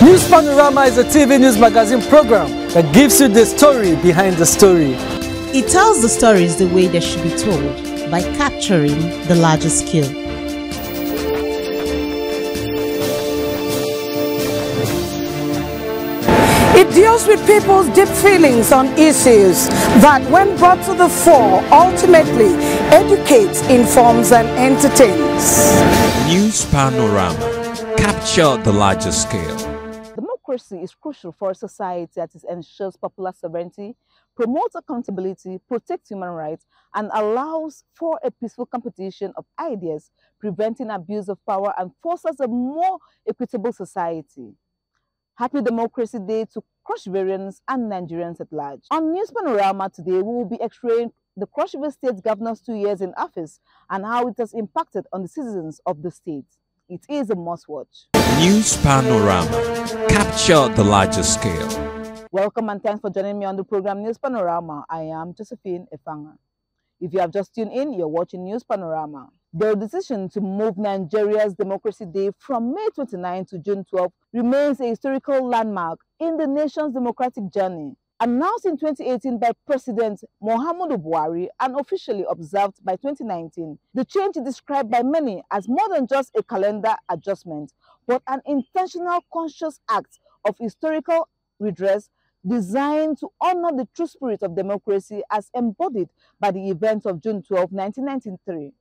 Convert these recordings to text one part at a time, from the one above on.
News Panorama is a TV news magazine program that gives you the story behind the story. It tells the stories the way they should be told by capturing the larger scale. It deals with people's deep feelings on issues that, when brought to the fore, ultimately educates, informs and entertains. News Panorama. Capture the larger scale. Democracy is crucial for a society that ensures popular sovereignty, promotes accountability, protects human rights, and allows for a peaceful competition of ideas, preventing abuse of power and fosters a more equitable society. Happy Democracy Day to Cross Riverians and Nigerians at large. On News Panorama today, we will be x-raying the Cross River State Governor's 2 years in office and how it has impacted on the citizens of the state. It is a must-watch. News Panorama. Capture the larger scale. Welcome and thanks for joining me on the program News Panorama. I am Josephine Efanga. If you have just tuned in, you're watching News Panorama. The decision to move Nigeria's Democracy Day from May 29 to June 12 remains a historical landmark in the nation's democratic journey. Announced in 2018 by President Muhammadu Buhari and officially observed by 2019, the change is described by many as more than just a calendar adjustment, but an intentional, conscious act of historical redress designed to honor the true spirit of democracy as embodied by the events of June 12, 1993.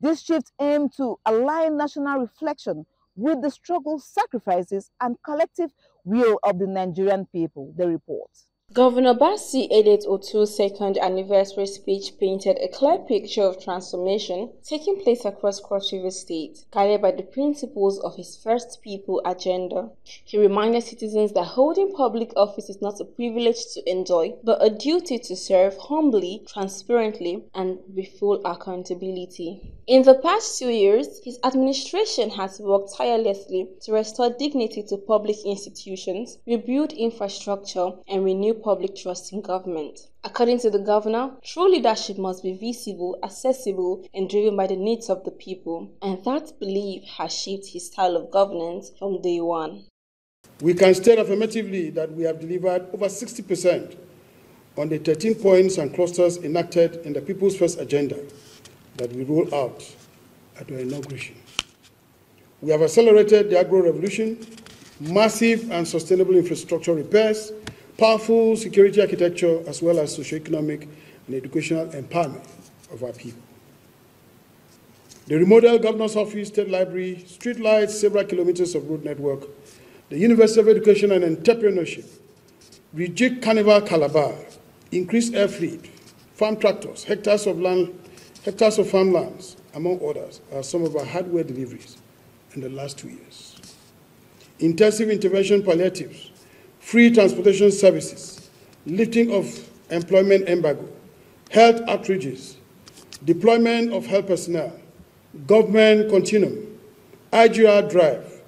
This shift aimed to align national reflection with the struggles, sacrifices, and collective will of the Nigerian people, they report. Governor Otu's second anniversary speech painted a clear picture of transformation taking place across Cross River State, guided by the principles of his First People agenda. He reminded citizens that holding public office is not a privilege to enjoy, but a duty to serve humbly, transparently, and with full accountability. In the past 2 years, his administration has worked tirelessly to restore dignity to public institutions, rebuild infrastructure, and renew public trust in government. According to the governor, true leadership must be visible, accessible, and driven by the needs of the people, and that belief has shaped his style of governance from day one. We can state affirmatively that we have delivered over 60% on the 13 points and clusters enacted in the People's First Agenda that we rolled out at our inauguration. We have accelerated the agro-revolution, massive and sustainable infrastructure repairs, powerful security architecture, as well as socio-economic and educational empowerment of our people. The remodeled Governor's Office, State Library, street lights, several kilometers of road network, the University of Education and Entrepreneurship, rejig Carnival Calabar, increased air fleet, farm tractors, hectares of farmlands, among others, are some of our hardware deliveries in the last 2 years. Intensive intervention palliatives, free transportation services, lifting of employment embargo, health outreaches, deployment of health personnel, government continuum, IGR drive,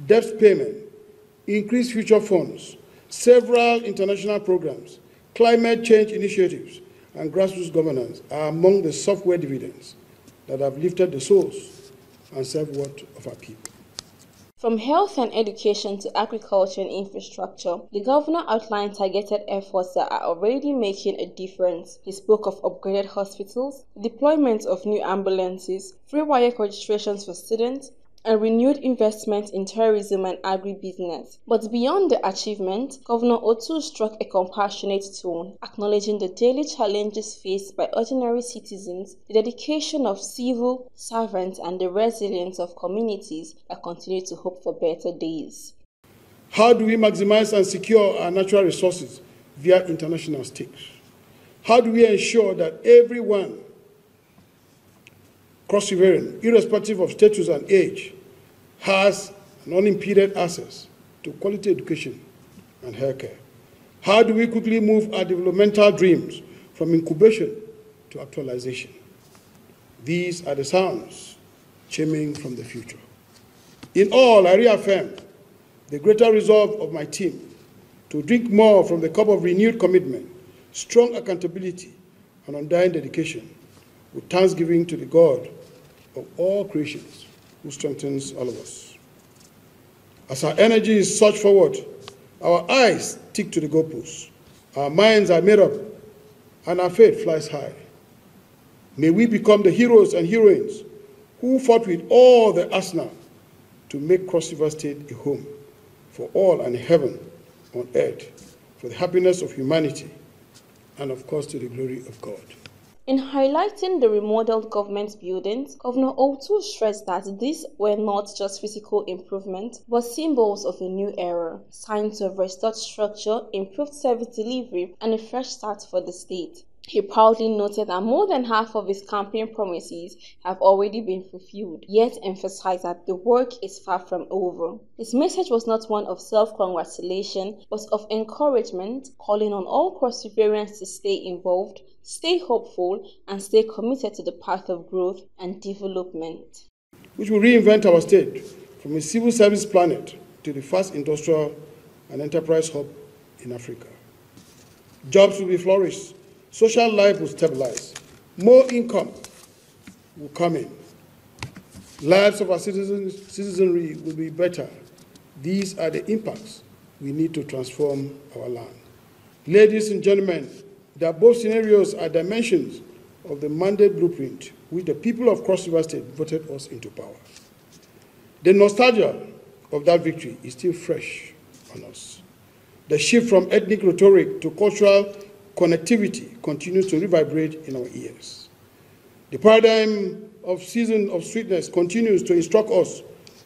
debt payment, increased future funds, several international programs, climate change initiatives, and grassroots governance are among the software dividends that have lifted the souls and served worth of our people. From health and education to agriculture and infrastructure, the governor outlined targeted efforts that are already making a difference. He spoke of upgraded hospitals, deployment of new ambulances, free WAEC registrations for students, and renewed investment in tourism and agribusiness. But beyond the achievement, Governor Otu struck a compassionate tone, acknowledging the daily challenges faced by ordinary citizens, the dedication of civil servants, and the resilience of communities that continue to hope for better days. How do we maximize and secure our natural resources via international stakes? How do we ensure that everyone, cross-riverian, irrespective of status and age, has an unimpeded access to quality education and healthcare? How do we quickly move our developmental dreams from incubation to actualization? These are the sounds chiming from the future. In all, I reaffirm the greater resolve of my team to drink more from the cup of renewed commitment, strong accountability, and undying dedication, with thanksgiving to the God of all creations who strengthens all of us. As our energies surge forward, our eyes stick to the goalposts, our minds are made up, and our faith flies high. May we become the heroes and heroines who fought with all the arsenal to make Cross River State a home for all and a heaven on earth, for the happiness of humanity, and of course to the glory of God. In highlighting the remodeled government buildings, Governor Otu stressed that these were not just physical improvements, but symbols of a new era, signs of restored structure, improved service delivery, and a fresh start for the state. He proudly noted that more than half of his campaign promises have already been fulfilled, yet emphasized that the work is far from over. His message was not one of self-congratulation, but of encouragement, calling on all Cross Riverians to stay involved, stay hopeful, and stay committed to the path of growth and development. Which will reinvent our state from a civil service planet to the first industrial and enterprise hub in Africa. Jobs will be flourished. Social life will stabilize. More income will come in. Lives of our citizenry will be better. These are the impacts we need to transform our land. Ladies and gentlemen, the above scenarios are dimensions of the mandate blueprint which the people of Cross River State voted us into power. The nostalgia of that victory is still fresh on us. The shift from ethnic rhetoric to cultural connectivity continues to reverberate in our ears. The paradigm of season of sweetness continues to instruct us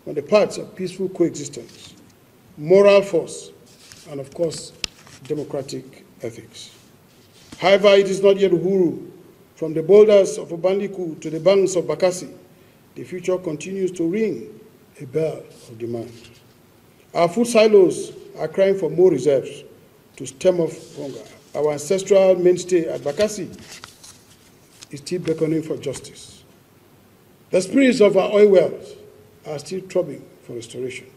on the paths of peaceful coexistence, moral force, and of course, democratic ethics. However, it is not yet Uhuru. From the boulders of Obanliku to the banks of Bakassi, the future continues to ring a bell of demand. Our food silos are crying for more reserves to stem off hunger. Our ancestral mainstay at Bakassi is still beckoning for justice. The spirits of our oil wells are still throbbing for restoration.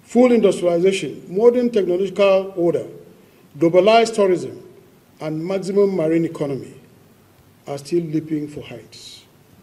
Full industrialization, modern technological order, globalized tourism, and maximum marine economy are still leaping for heights.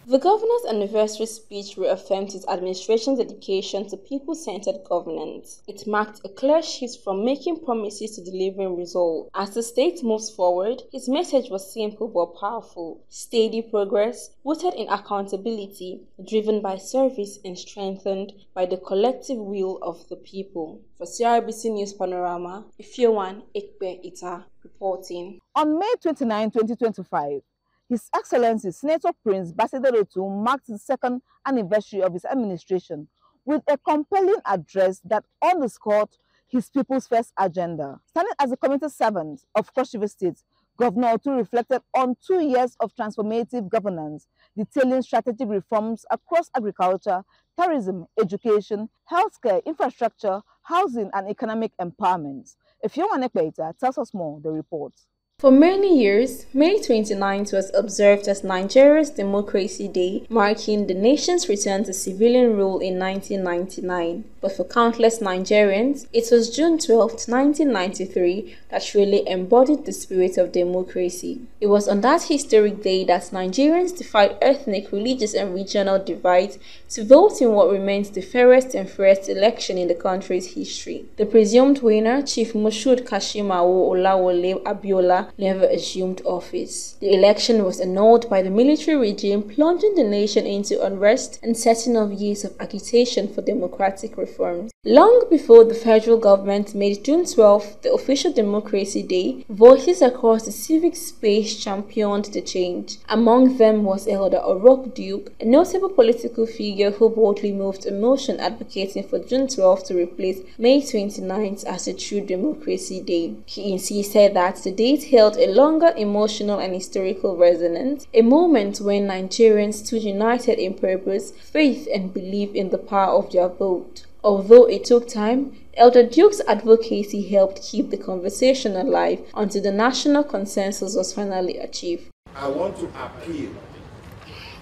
The governor's anniversary speech reaffirmed his administration's dedication to people-centered governance. It marked a clear shift from making promises to delivering results. As the state moves forward, his message was simple but powerful: steady progress, rooted in accountability, driven by service and strengthened by the collective will of the people. For CRBC News Panorama, Ifeoluwa Ekpe Ita reporting. On May 29, 2025, His Excellency Senator Prince Governor Otu marked the second anniversary of his administration with a compelling address that underscored his People's First agenda. Standing as a committed servant of Cross River State, Governor Otu reflected on 2 years of transformative governance, detailing strategic reforms across agriculture, tourism, education, healthcare, infrastructure, housing, and economic empowerment. Ifeoluwa Ekpe Ita tells us more. The report. For many years, May 29th was observed as Nigeria's Democracy Day, marking the nation's return to civilian rule in 1999. But for countless Nigerians, it was June 12th, 1993 that really embodied the spirit of democracy. It was on that historic day that Nigerians defied ethnic, religious, and regional divides to vote in what remains the fairest and freest election in the country's history. The presumed winner, Chief Moshood Kashimawo Olawole Abiola, never assumed office. The election was annulled by the military regime, plunging the nation into unrest and setting off years of agitation for democratic reforms. Long before the federal government made June 12th the official Democracy Day, voices across the civic space championed the change. Among them was Elder Orok Duke, a notable political figure who boldly moved a motion advocating for June 12th to replace May 29th as a true Democracy Day. He insisted that the date held a longer emotional and historical resonance, a moment when Nigerians stood united in purpose, faith, and belief in the power of their vote. Although it took time, Elder Duke's advocacy helped keep the conversation alive until the national consensus was finally achieved. I want to appeal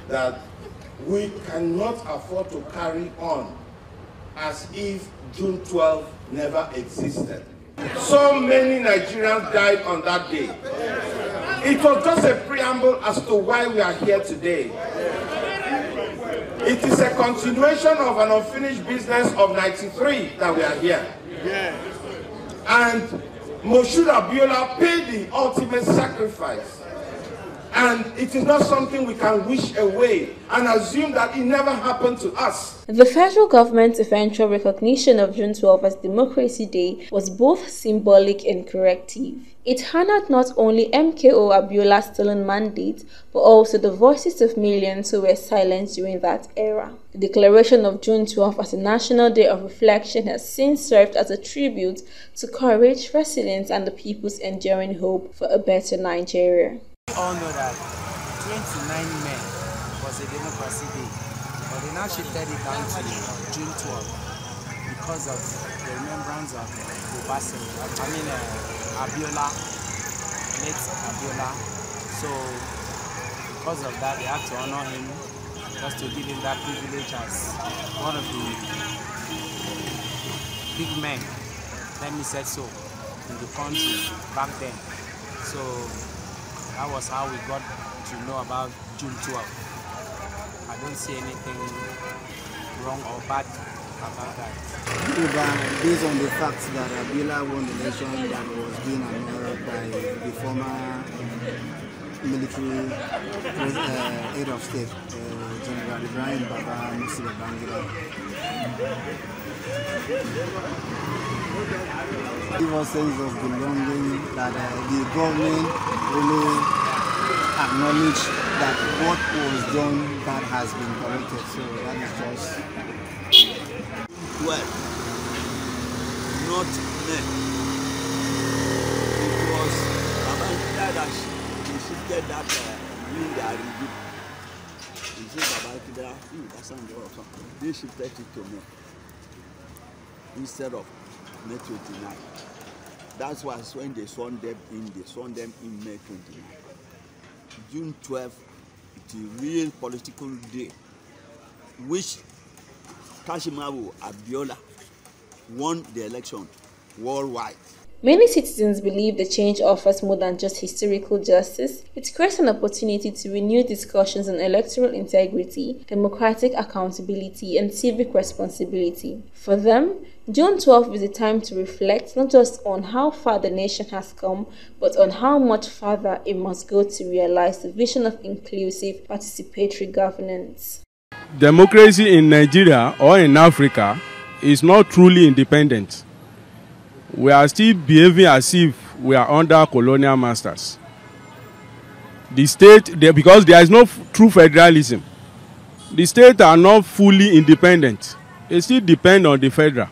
that we cannot afford to carry on as if June 12th never existed. So many Nigerians died on that day. It was just a preamble as to why we are here today. It is a continuation of an unfinished business of 93 that we are here. Yeah. And Moshood Abiola paid the ultimate sacrifice. And it is not something we can wish away and assume that it never happened to us. The federal government's eventual recognition of June 12 as Democracy Day was both symbolic and corrective. It honored not only MKO Abiola's stolen mandate, but also the voices of millions who were silenced during that era. The declaration of June 12 as a national day of reflection has since served as a tribute to courage, resilience, and the people's enduring hope for a better Nigeria. We all know that 29 May was a Democracy Day, but they now shifted it down to June 12 because of the remembrance of Abiola, late Abiola. So because of that, they have to honor him, just to give him that privilege as one of the big men, let me say so, in the country back then. So that was how we got to know about June 12. I don't see anything wrong or bad about that. Based on the fact that Abiola won the election that was being annulled by the former military head of state, General Ibrahim Baba Musila Bangida. Give us a sense of belonging that the government really acknowledge that what was done that has been corrected. So that is just well, not men. It was Babangida that shifted that review. He said Babangida, they shifted it to me instead of May 29. That was when they sworn them in. They sworn them in May 29. June 12, it's a real political day, which Kashimawo Abiola won the election worldwide. Many citizens believe the change offers more than just historical justice. It creates an opportunity to renew discussions on electoral integrity, democratic accountability, and civic responsibility. For them, June 12 is a time to reflect not just on how far the nation has come, but on how much farther it must go to realize the vision of inclusive, participatory governance. Democracy in Nigeria or in Africa is not truly independent. We are still behaving as if we are under colonial masters. The state, because there is no true federalism, the states are not fully independent. They still depend on the federal,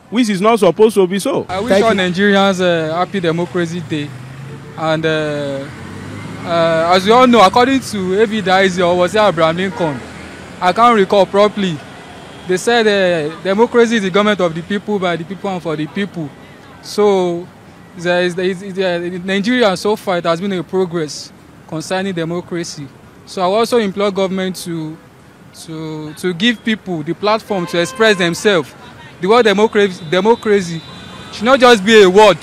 which is not supposed to be so. I wish all Nigerians a happy Democracy Day. And as you all know, according to Evidaisi or was it Abraham Lincoln, I can't recall properly, they said democracy is the government of the people, by the people, and for the people. So Nigeria so far it has been a progress concerning democracy. So I also implore government to give people the platform to express themselves. The word democracy should not just be a word,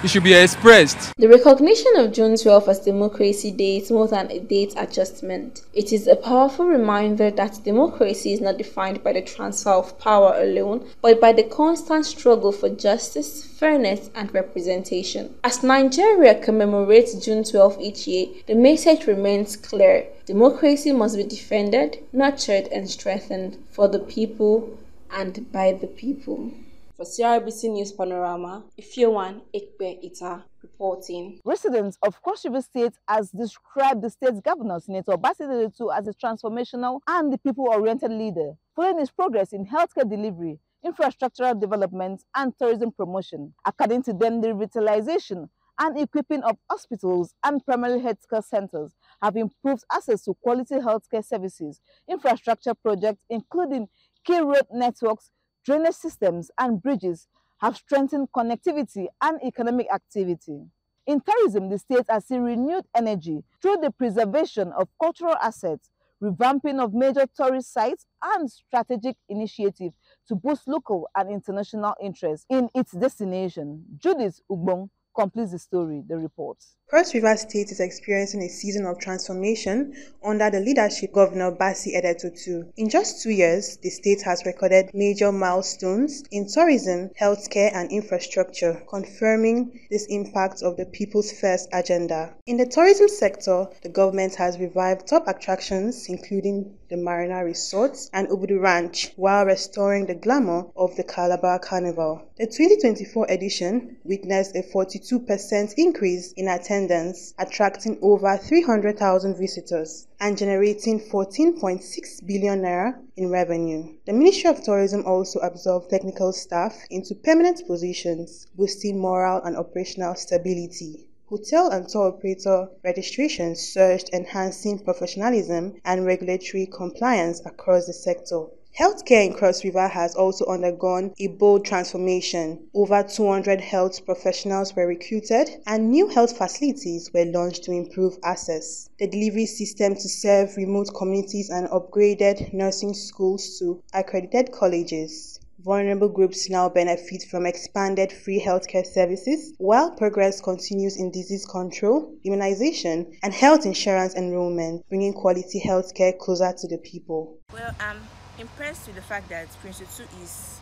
it should be expressed. The recognition of June 12 as Democracy Day is more than a date adjustment. It is a powerful reminder that democracy is not defined by the transfer of power alone, but by the constant struggle for justice, fairness, and representation. As Nigeria commemorates June 12 each year, the message remains clear. Democracy must be defended, nurtured, and strengthened for the people and by the people. For CRBC News Panorama, Ifewan Ekpe Ita reporting. Residents of Cross River State has described the state's governor, Senator Obaseki Otu, as a transformational and the people-oriented leader, following his progress in healthcare delivery, infrastructural development, and tourism promotion. According to them, the revitalization and equipping of hospitals and primary healthcare centers have improved access to quality healthcare services, infrastructure projects, including key road networks, drainage systems, and bridges, have strengthened connectivity and economic activity. In tourism, the state has seen renewed energy through the preservation of cultural assets, revamping of major tourist sites, and strategic initiatives to boost local and international interest in its destination. Judith Ugbong completes the story, the report. Cross River State is experiencing a season of transformation under the leadership of Governor Otu. In just 2 years, the state has recorded major milestones in tourism, healthcare, and infrastructure, confirming this impact of the People's First agenda. In the tourism sector, the government has revived top attractions, including the Marina Resorts and Obudu Ranch, while restoring the glamour of the Calabar Carnival. The 2024 edition witnessed a 42% increase in attendance, attracting over 300,000 visitors and generating 14.6 billion naira in revenue. The Ministry of Tourism also absorbed technical staff into permanent positions, boosting moral and operational stability. Hotel and tour operator registrations surged, enhancing professionalism and regulatory compliance across the sector. Healthcare in Cross River has also undergone a bold transformation. Over 200 health professionals were recruited and new health facilities were launched to improve access. The delivery system to serve remote communities and upgraded nursing schools to accredited colleges. Vulnerable groups now benefit from expanded free healthcare services, while progress continues in disease control, immunization, and health insurance enrollment, bringing quality healthcare closer to the people. Well, I'm impressed with the fact that Prince Otu is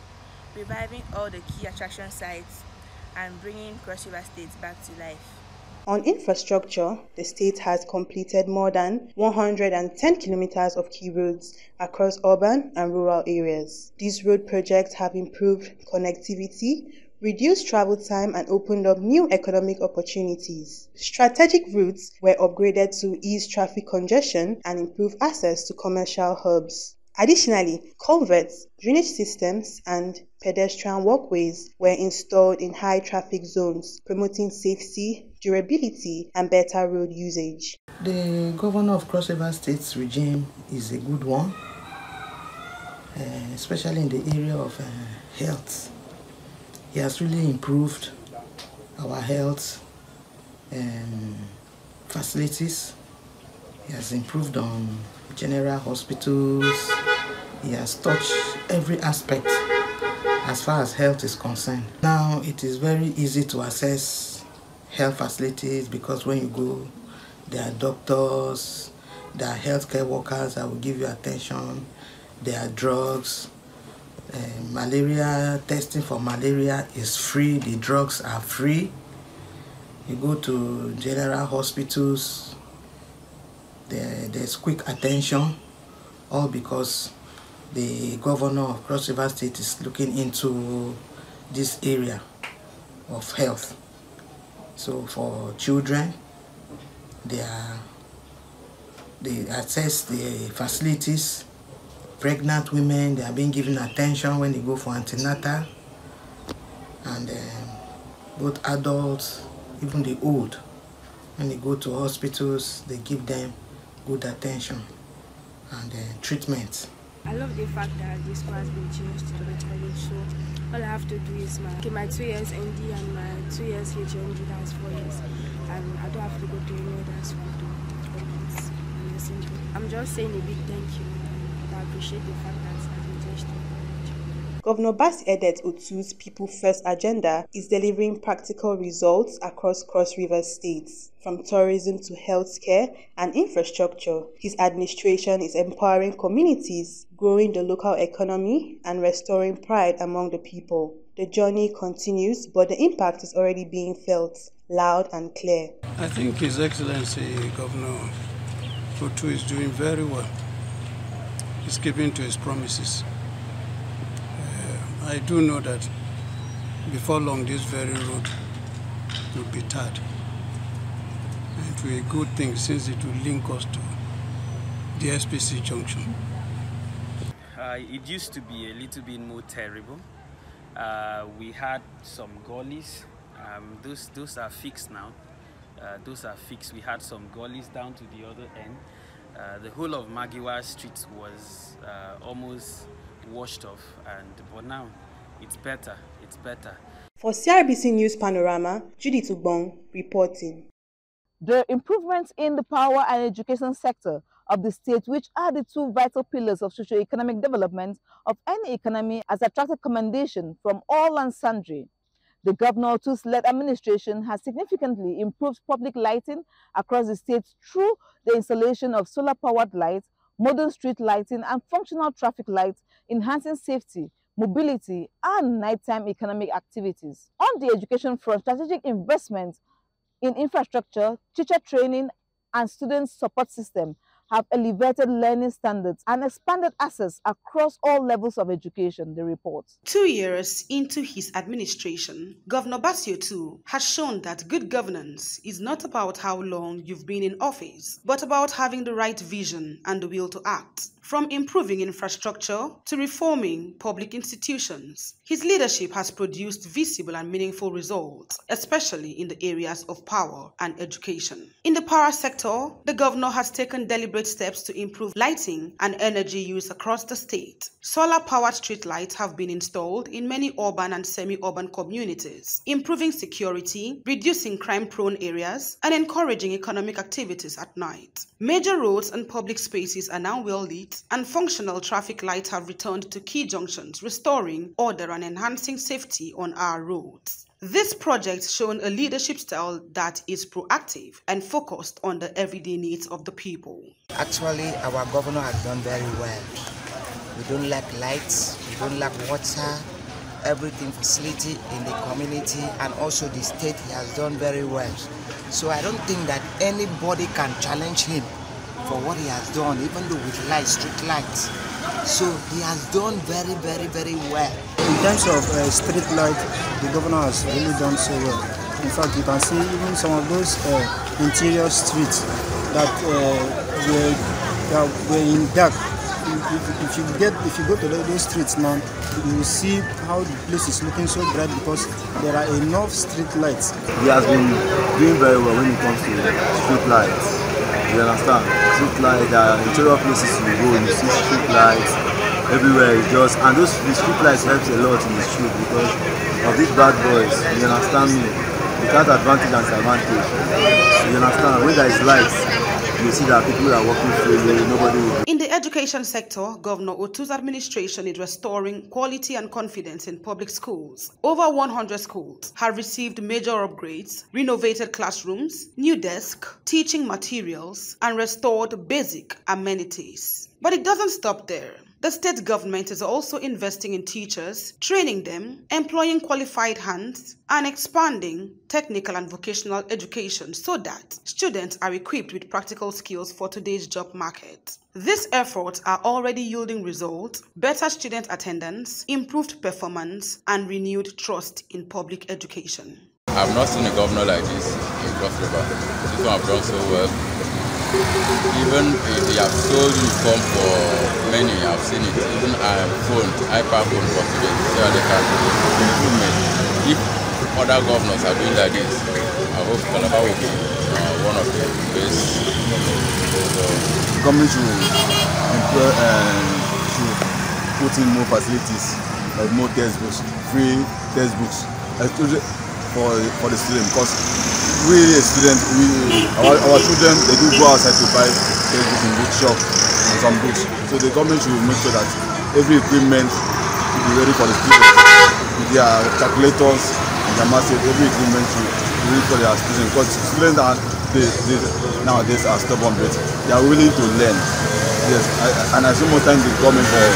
reviving all the key attraction sites and bringing Cross River State back to life. On infrastructure, the state has completed more than 110 kilometers of key roads across urban and rural areas. These road projects have improved connectivity, reduced travel time, and opened up new economic opportunities. Strategic routes were upgraded to ease traffic congestion and improve access to commercial hubs. Additionally, culverts, drainage systems, and pedestrian walkways were installed in high-traffic zones, promoting safety, durability, and better road usage. The Governor of Cross River State's regime is a good one, especially in the area of health. He has really improved our health facilities. He has improved on general hospitals. He has touched every aspect as far as health is concerned. Now it is very easy to access health facilities because when you go, there are doctors, there are healthcare workers that will give you attention, there are drugs. Malaria testing for malaria is free, the drugs are free. You go to general hospitals, there's quick attention, all because the governor of Cross River State is looking into this area of health. So for children, they access the facilities. Pregnant women, they are being given attention when they go for antenatal, and both adults, even the old, when they go to hospitals, they give them good attention and treatment. I love the fact that the school has been changed to the college, so all I have to do is my 2 years ND and my 2 years HND, that's 4 years, and I don't have to go to any other school to complete nursing. I'm just saying a big thank you. I appreciate the fact that it has been changed to college. Governor Otu's People First agenda is delivering practical results across Cross River states, from tourism to healthcare and infrastructure. His administration is empowering communities, growing the local economy, and restoring pride among the people. The journey continues, but the impact is already being felt, loud and clear. I think His Excellency Governor Otu is doing very well. He's keeping to his promises. I do know that before long this very road will be tarred. It will be a good thing since it will link us to the SPC junction. It used to be a little bit more terrible. We had some gullies. Those are fixed now. Those are fixed. We had some gullies down to the other end. The whole of Magiwa Street was almost washed off, but now it's better. It's better. For CRBC News Panorama, Judith Ugbong reporting. The improvements in the power and education sector of the state, which are the two vital pillars of socio-economic development of any economy, has attracted commendation from all and sundry. The Governor Otu's led administration has significantly improved public lighting across the state through the installation of solar-powered lights, modern street lighting, and functional traffic lights, enhancing safety, mobility, and nighttime economic activities. On the education front, strategic investments in infrastructure, teacher training, and student support system have elevated learning standards and expanded access across all levels of education, the report. 2 years into his administration, Governor Otu has shown that good governance is not about how long you've been in office, but about having the right vision and the will to act. From improving infrastructure to reforming public institutions, his leadership has produced visible and meaningful results, especially in the areas of power and education. In the power sector, the governor has taken deliberate steps to improve lighting and energy use across the state. Solar-powered street lights have been installed in many urban and semi-urban communities, improving security, reducing crime-prone areas, and encouraging economic activities at night. Major roads and public spaces are now well lit, and functional traffic lights have returned to key junctions, restoring order and enhancing safety on our roads. This project shown a leadership style that is proactive and focused on the everyday needs of the people. Actually, our governor has done very well. We don't lack lights, we don't lack water, everything facility in the community, and also the state he has done very well. So I don't think that anybody can challenge him for what he has done, even though with lights, street lights. So he has done very, very, very well. In terms of street light, the governor has really done so well. In fact, you can see even some of those interior streets that were in dark. If you go to those streets now, you will see how the place is looking so bright because there are enough street lights. He has been doing very well when it comes to street lights. You understand? Street lights, there are interior places you go, you see street lights everywhere. And the street lights helps a lot in the street because of these bad boys. You understand me? They can't advantage and disadvantage. You understand? When there is lights, you see that people are working freely, nobody will. In the education sector, Governor Otu's administration is restoring quality and confidence in public schools. Over 100 schools have received major upgrades, renovated classrooms, new desks, teaching materials, and restored basic amenities. But it doesn't stop there. The state government is also investing in teachers, training them, employing qualified hands, and expanding technical and vocational education so that students are equipped with practical skills for today's job market. These efforts are already yielding results, better student attendance, improved performance, and renewed trust in public education. I've not seen a governor like this in Cross River. This one have done so well. Even if they have sold uniform for many, I've seen it. Even iPad phone for students, see how they can do improvement. If other governors are doing like this, I hope Calabar will be one of the best. The government should put in more facilities, like more textbooks, free textbooks, especially for the students, because we as students, our children, they do go outside to buy textbooks in bookshop and some books. So the government should make sure that every equipment should be ready for the students, with their calculators and their maths, every equipment should be ready for their students, because students nowadays are stubborn, but they are willing to learn. Yes, and I see more time the government for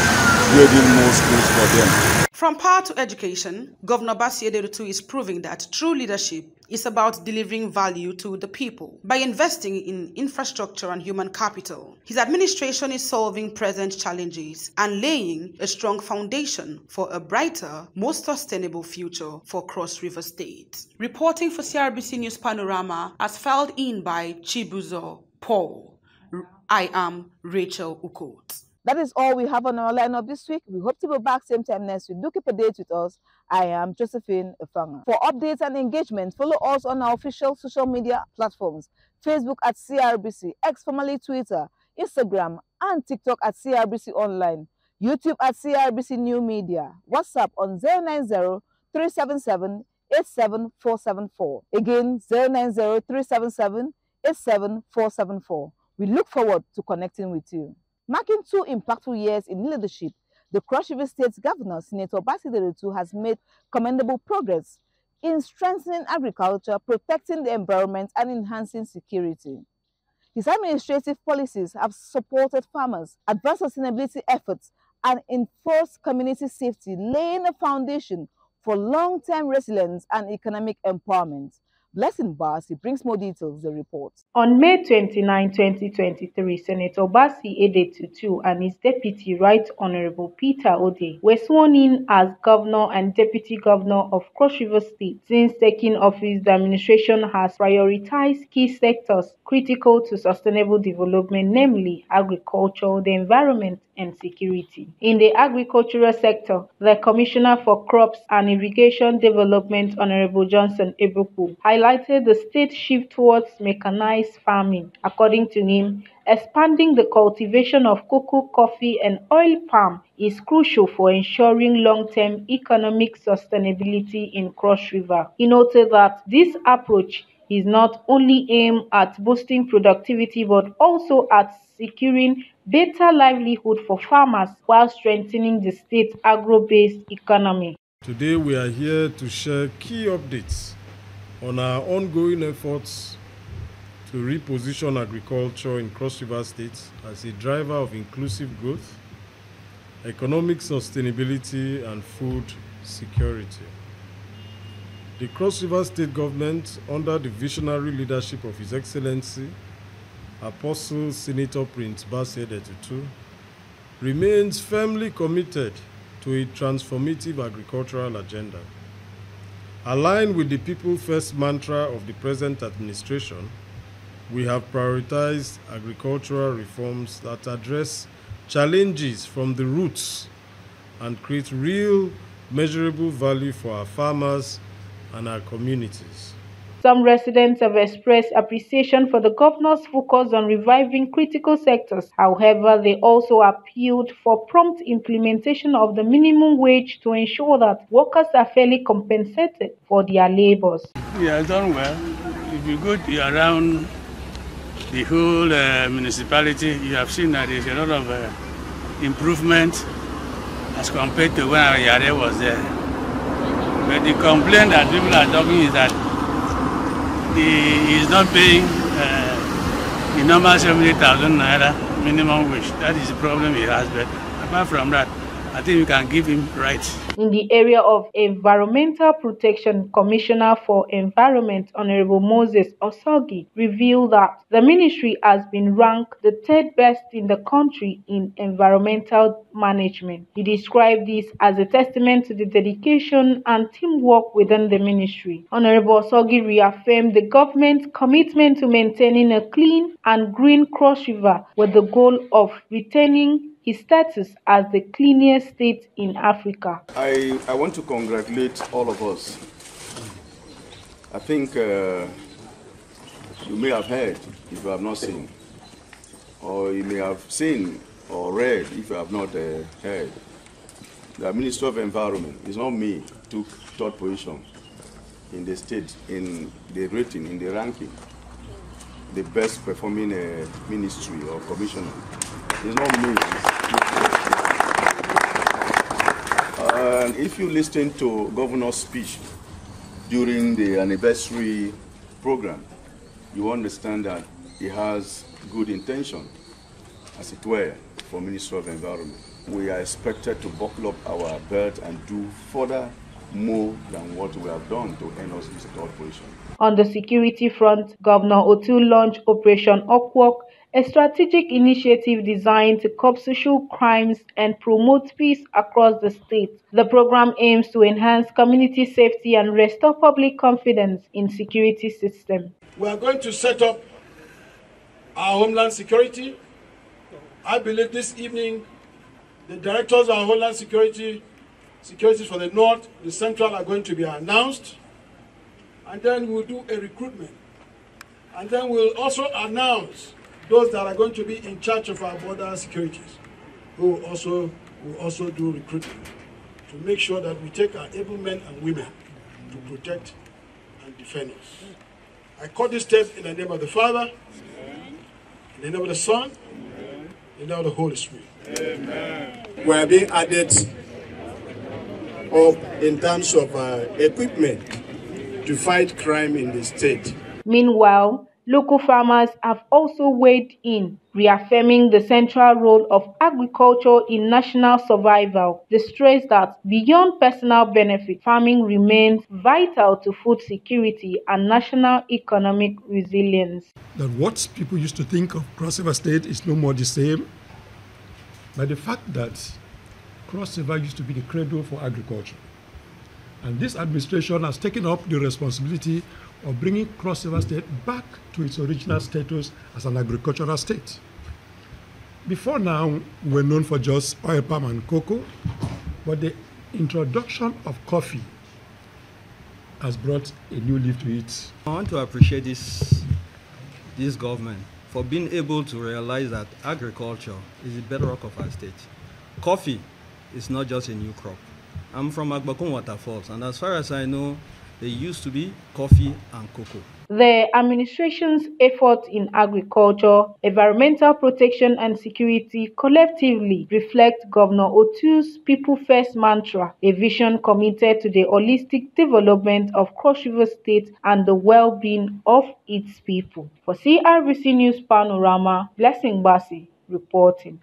building more schools for them. From power to education, Governor Otu is proving that true leadership is about delivering value to the people by investing in infrastructure and human capital. His administration is solving present challenges and laying a strong foundation for a brighter, more sustainable future for Cross River State. Reporting for CRBC News Panorama as filed in by Chibuzo Paul, I am Rachel Ukot. That is all we have on our lineup this week. We hope to be back same time next week. Do keep a date with us. I am Josephine Efanga. For updates and engagement, follow us on our official social media platforms. Facebook at CRBC, X formerly Twitter, Instagram, and TikTok at CRBC Online. YouTube at CRBC New Media. WhatsApp on 090-377-87474. Again, 090-377-87474. We look forward to connecting with you. Marking 2 impactful years in leadership, the Cross River State Governor, Senator Basi Otu, has made commendable progress in strengthening agriculture, protecting the environment, and enhancing security. His administrative policies have supported farmers, advanced sustainability efforts, and enforced community safety, laying a foundation for long-term resilience and economic empowerment. Blessing Basi brings more details of the report. On May 29, 2023, Senator Basi Edetutu and his deputy, Right Honorable Peter Ode, were sworn in as Governor and Deputy Governor of Cross River State. Since taking office, the administration has prioritized key sectors critical to sustainable development, namely agriculture, the environment, and security. In the agricultural sector, the Commissioner for Crops and Irrigation Development, Honorable Johnson Ebuku, highlighted the state shift towards mechanized farming. According to him, expanding the cultivation of cocoa, coffee, and oil palm is crucial for ensuring long-term economic sustainability in Cross River. He noted that this approach is not only aimed at boosting productivity but also at securing better livelihood for farmers while strengthening the state's agro-based economy. Today we are here to share key updates on our ongoing efforts to reposition agriculture in Cross River State as a driver of inclusive growth, economic sustainability, and food security. The Cross River State government, under the visionary leadership of His Excellency Apostle Senator Prince Basi Edetutu, remains firmly committed to a transformative agricultural agenda. Aligned with the People First mantra of the present administration, we have prioritized agricultural reforms that address challenges from the roots and create real, measurable value for our farmers and our communities. Some residents have expressed appreciation for the governor's focus on reviving critical sectors. However, they also appealed for prompt implementation of the minimum wage to ensure that workers are fairly compensated for their labors. He has done well. If you go around the whole municipality, you have seen that there's a lot of improvement as compared to when Yare was there. But the complaint that people are talking is that he is not paying the normal 70,000 naira minimum wage. That is the problem he has. But apart from that, I think we can give him rights. In the area of environmental protection, Commissioner for Environment, Honorable Moses Osogi, revealed that the ministry has been ranked the third best in the country in environmental management. He described this as a testament to the dedication and teamwork within the ministry. Honorable Osogi reaffirmed the government's commitment to maintaining a clean and green Cross River with the goal of retaining his status as the cleanest state in Africa. I want to congratulate all of us. I think you may have heard if you have not seen, or you may have seen or read if you have not heard. The Minister of Environment, it's not me, took third position in the state, in the rating, in the ranking, the best performing ministry or commissioner. It's not me. And if you listen to Governor's speech during the anniversary program, you understand that he has good intention, as it were, for Minister of Environment. We are expected to buckle up our belt and do further more than what we have done to earn us this third position. On the security front, Governor Otu launched Operation Upwork, a strategic initiative designed to curb social crimes and promote peace across the state. The program aims to enhance community safety and restore public confidence in security systems. We are going to set up our Homeland Security. I believe this evening the directors of our Homeland Security for the North, the Central are going to be announced. And then we'll do a recruitment. And then we'll also announce those that are going to be in charge of our border securities, who will also do recruitment to make sure that we take our able men and women to protect and defend us. I call this step in the name of the Father, in the name of the Son, in the name of the Holy Spirit. Amen. We are being added up in terms of equipment to fight crime in the state. Meanwhile, local farmers have also weighed in, reaffirming the central role of agriculture in national survival. They stress that beyond personal benefit, farming remains vital to food security and national economic resilience. That what people used to think of Cross River State is no more the same, but the fact that Cross River used to be the cradle for agriculture. And this administration has taken up the responsibility of bringing Cross River State back to its original status as an agricultural state. Before now, we were known for just oil palm and cocoa, but the introduction of coffee has brought a new leaf to it. I want to appreciate this government for being able to realize that agriculture is the bedrock of our state. Coffee is not just a new crop. I'm from Agbakun Waterfalls, and as far as I know, there used to be coffee and cocoa. The administration's efforts in agriculture, environmental protection and security collectively reflect Governor Otu's People First mantra, a vision committed to the holistic development of Cross River State and the well-being of its people. For CRBC News Panorama, Blessing Basi reporting.